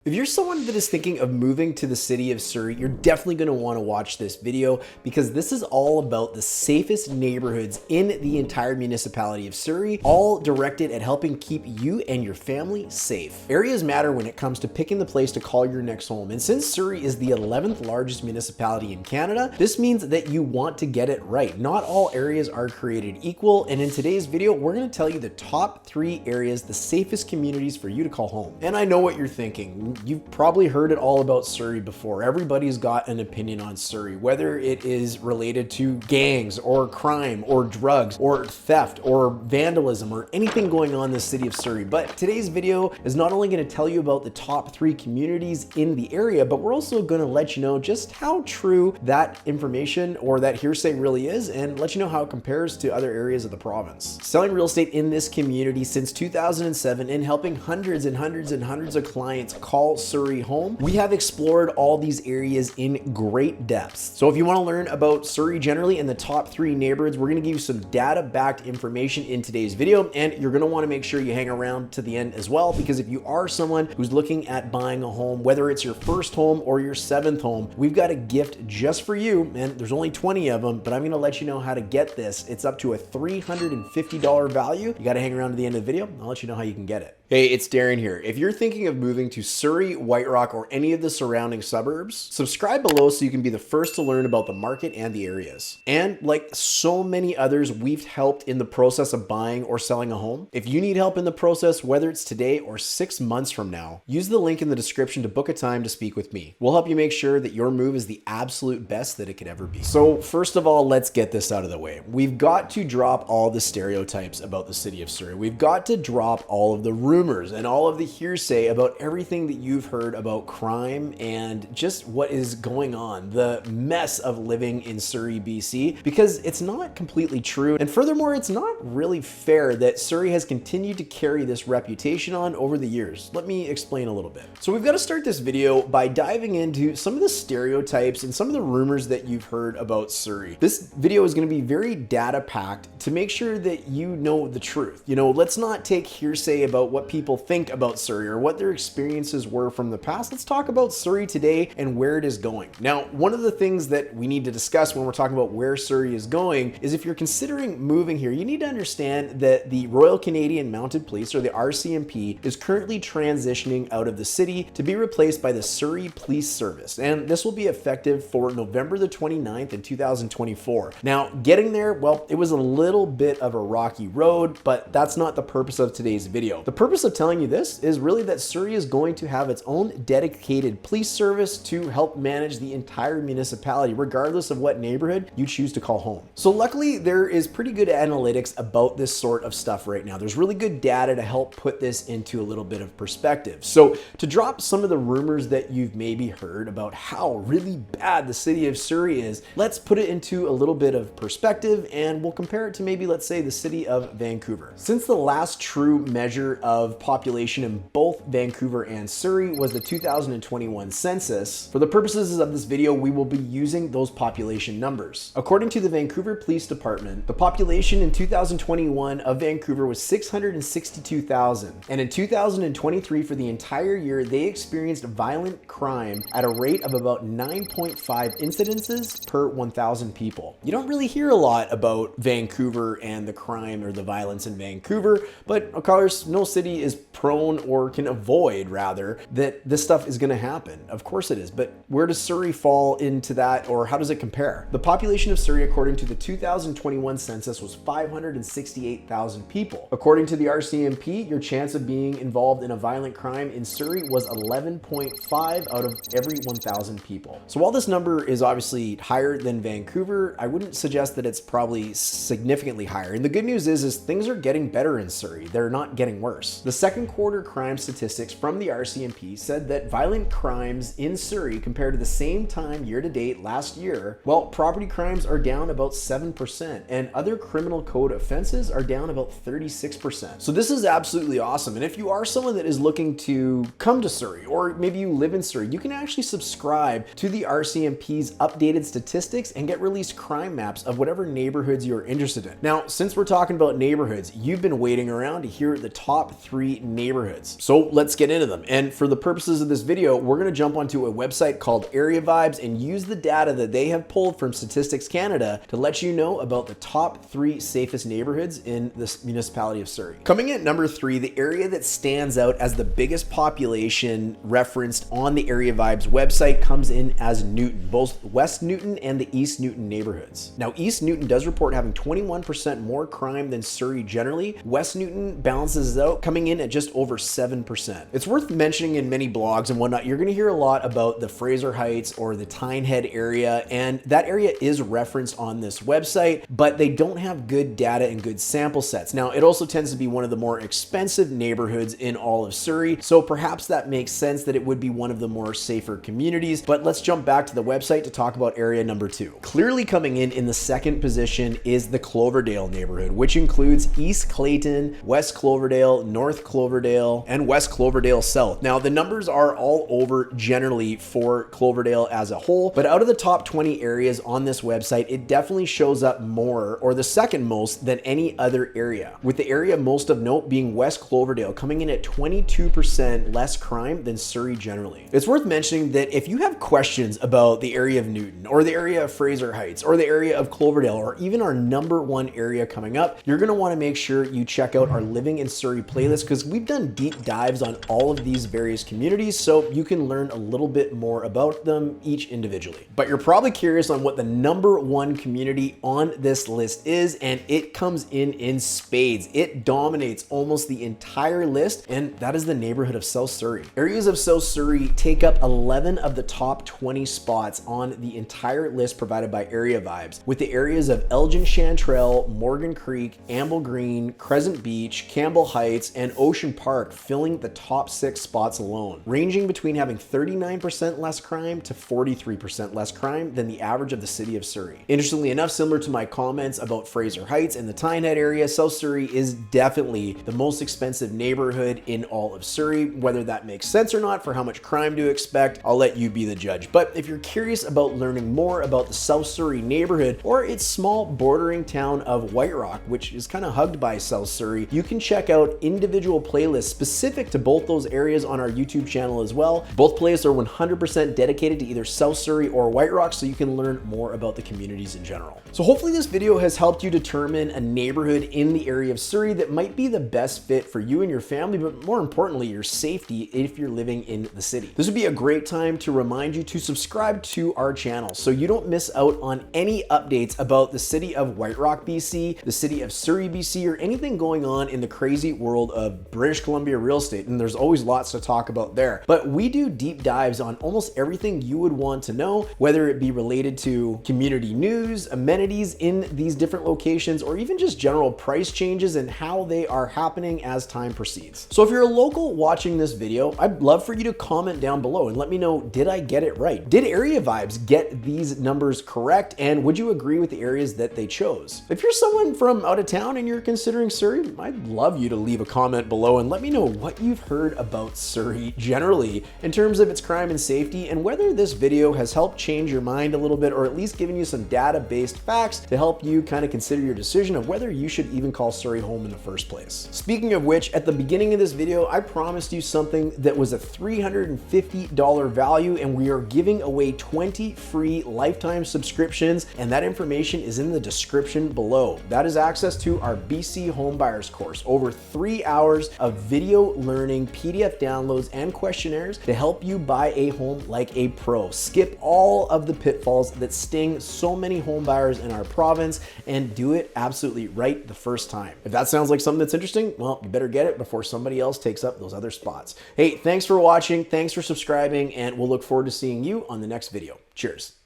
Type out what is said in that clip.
If you're someone that is thinking of moving to the city of Surrey, you're definitely going to want to watch this video because this is all about the safest neighborhoods in the entire municipality of Surrey, all directed at helping keep you and your family safe. Areas matter when it comes to picking the place to call your next home, and since Surrey is the 11th largest municipality in Canada, this means that you want to get it right. Not all areas are created equal, and in today's video, we're going to tell you the top 3 areas, the safest communities for you to call home. And I know what you're thinking. You've probably heard it all about Surrey before. Everybody's got an opinion on Surrey, whether it is related to gangs or crime or drugs or theft or vandalism or anything going on in the city of Surrey. But today's video is not only going to tell you about the top 3 communities in the area, but we're also going to let you know just how true that information or that hearsay really is and let you know how it compares to other areas of the province. Selling real estate in this community since 2007 and helping hundreds and hundreds and hundreds of clients call Surrey home, we have explored all these areas in great depth. So if you want to learn about Surrey generally and the top 3 neighborhoods, we're going to give you some data-backed information in today's video, and you're going to want to make sure you hang around to the end as well, because if you are someone who's looking at buying a home, whether it's your first home or your 7th home, we've got a gift just for you, and there's only 20 of them, but I'm going to let you know how to get this. It's up to a $350 value. You got to hang around to the end of the video. I'll let you know how you can get it. Hey, it's Darren here. If you're thinking of moving to Surrey, White Rock, or any of the surrounding suburbs, subscribe below so you can be the first to learn about the market and the areas. And like so many others, we've helped in the process of buying or selling a home. If you need help in the process, whether it's today or 6 months from now, use the link in the description to book a time to speak with me. We'll help you make sure that your move is the absolute best that it could ever be. So first of all, let's get this out of the way. We've got to drop all the stereotypes about the city of Surrey. We've got to drop all of the rumors and all of the hearsay about everything that you've heard about crime and just what is going on, the mess of living in Surrey, BC, because it's not completely true. And furthermore, it's not really fair that Surrey has continued to carry this reputation on over the years. Let me explain a little bit. So we've got to start this video by diving into some of the stereotypes and some of the rumors that you've heard about Surrey. This video is going to be very data packed to make sure that you know the truth. You know, let's not take hearsay about what people think about Surrey or what their experiences were from the past. Let's talk about Surrey today and where it is going. Now, one of the things that we need to discuss when we're talking about where Surrey is going is if you're considering moving here, you need to understand that the Royal Canadian Mounted Police, or the RCMP, is currently transitioning out of the city to be replaced by the Surrey Police Service. And this will be effective for November the 29th in 2024. Now, getting there, well, it was a little bit of a rocky road, but that's not the purpose of today's video. The purpose of telling you this is really that Surrey is going to have its own dedicated police service to help manage the entire municipality, regardless of what neighborhood you choose to call home. So luckily, there is pretty good analytics about this sort of stuff right now. There's really good data to help put this into a little bit of perspective. So to drop some of the rumors that you've maybe heard about how really bad the city of Surrey is, let's put it into a little bit of perspective, and we'll compare it to maybe, let's say, the city of Vancouver. Since the last true measure of population in both Vancouver and Surrey was the 2021 census, for the purposes of this video, we will be using those population numbers. According to the Vancouver Police Department, the population in 2021 of Vancouver was 662,000. And in 2023, for the entire year, they experienced violent crime at a rate of about 9.5 incidences per 1,000 people. You don't really hear a lot about Vancouver and the crime or the violence in Vancouver, but of course, no city is prone or can avoid, rather, that this stuff is going to happen. Of course it is, but where does Surrey fall into that, or how does it compare? The population of Surrey, according to the 2021 census, was 568,000 people. According to the RCMP, your chance of being involved in a violent crime in Surrey was 11.5 out of every 1,000 people. So while this number is obviously higher than Vancouver, I wouldn't suggest that it's probably significantly higher. And the good news is things are getting better in Surrey. They're not getting worse. The second quarter crime statistics from the RCMP said that violent crimes in Surrey compared to the same time year to date last year, well, property crimes are down about 7% and other criminal code offenses are down about 36%. So this is absolutely awesome. And if you are someone that is looking to come to Surrey, or maybe you live in Surrey, you can actually subscribe to the RCMP's updated statistics and get released crime maps of whatever neighborhoods you're interested in. Now, since we're talking about neighborhoods, you've been waiting around to hear the top 3 neighborhoods. So let's get into them. And for the purposes of this video, we're going to jump onto a website called Area Vibes and use the data that they have pulled from Statistics Canada to let you know about the top 3 safest neighborhoods in the municipality of Surrey. Coming in at number 3, the area that stands out as the biggest population referenced on the Area Vibes website comes in as Newton, both West Newton and the East Newton neighborhoods. Now, East Newton does report having 21% more crime than Surrey generally. West Newton balances it out, coming in at just over 7%. It's worth mentioning in many blogs and whatnot, you're going to hear a lot about the Fraser Heights or the Tynehead area, and that area is referenced on this website, but they don't have good data and good sample sets. Now, it also tends to be one of the more expensive neighborhoods in all of Surrey, so perhaps that makes sense that it would be one of the more safer communities. But let's jump back to the website to talk about area number 2. Clearly coming in the second position is the Cloverdale neighborhood, which includes East Clayton, West Cloverdale, North Cloverdale, and West Cloverdale South. Now, the numbers are all over generally for Cloverdale as a whole, but out of the top 20 areas on this website, it definitely shows up more, or the second most, than any other area, with the area most of note being West Cloverdale, coming in at 22% less crime than Surrey generally. It's worth mentioning that if you have questions about the area of Newton, or the area of Fraser Heights, or the area of Cloverdale, or even our number 1 area coming up, you're going to want to make sure you check out our Living in Surrey playlist, because we've done deep dives on all of these various communities, so you can learn a little bit more about them each individually. But you're probably curious on what the number 1 community on this list is, and it comes in spades. It dominates almost the entire list, and that is the neighborhood of South Surrey. Areas of South Surrey take up 11 of the top 20 spots on the entire list provided by Area Vibes, with the areas of Elgin Chantrell, Morgan Creek, Amble Green, Crescent Beach, Campbell Heights, and Ocean Park filling the top 6 spots alone, ranging between having 39% less crime to 43% less crime than the average of the city of Surrey. Interestingly enough, similar to my comments about Fraser Heights and the Tynehead area, South Surrey is definitely the most expensive neighborhood in all of Surrey. Whether that makes sense or not for how much crime to expect, I'll let you be the judge. But if you're curious about learning more about the South Surrey neighborhood or its small bordering town of White Rock, which is kind of hugged by South Surrey, you can check out individual playlists specific to both those areas on our YouTube channel as well. Both playlists are 100% dedicated to either South Surrey or White Rock, so you can learn more about the communities in general. So hopefully this video has helped you determine a neighborhood in the area of Surrey that might be the best fit for you and your family, but more importantly, your safety if you're living in the city. This would be a great time to remind you to subscribe to our channel so you don't miss out on any updates about the city of White Rock, BC, the city of Surrey, BC, or anything going on in the crazy world of British Columbia real estate. And there's always lots to talk about there. But we do deep dives on almost everything you would want to know, whether it be related to community news, amenities in these different locations, or even just general price changes and how they are happening as time proceeds. So if you're a local watching this video, I'd love for you to comment down below and let me know, did I get it right? Did Area Vibes get these numbers correct? And would you agree with the areas that they chose? If you're someone from out of town and you're considering Surrey, I'd love you to leave a comment below and let me know what you've heard about Surrey generally in terms of its crime and safety, and whether this video has helped change your mind a little bit, or at least given you some data-based facts to help you kind of consider your decision of whether you should even call Surrey home in the first place. Speaking of which, at the beginning of this video, I promised you something that was a $350 value, and we are giving away 20 free lifetime subscriptions, and that information is in the description below. That is access to our BC Homebuyers course, over 3 hours of video learning, PDF downloads, and questionnaires to help you buy a home like a pro. Skip all of the pitfalls that sting so many home buyers in our province and do it absolutely right the first time. If that sounds like something that's interesting, well, you better get it before somebody else takes up those other spots. Hey, thanks for watching, thanks for subscribing, and we'll look forward to seeing you on the next video. Cheers.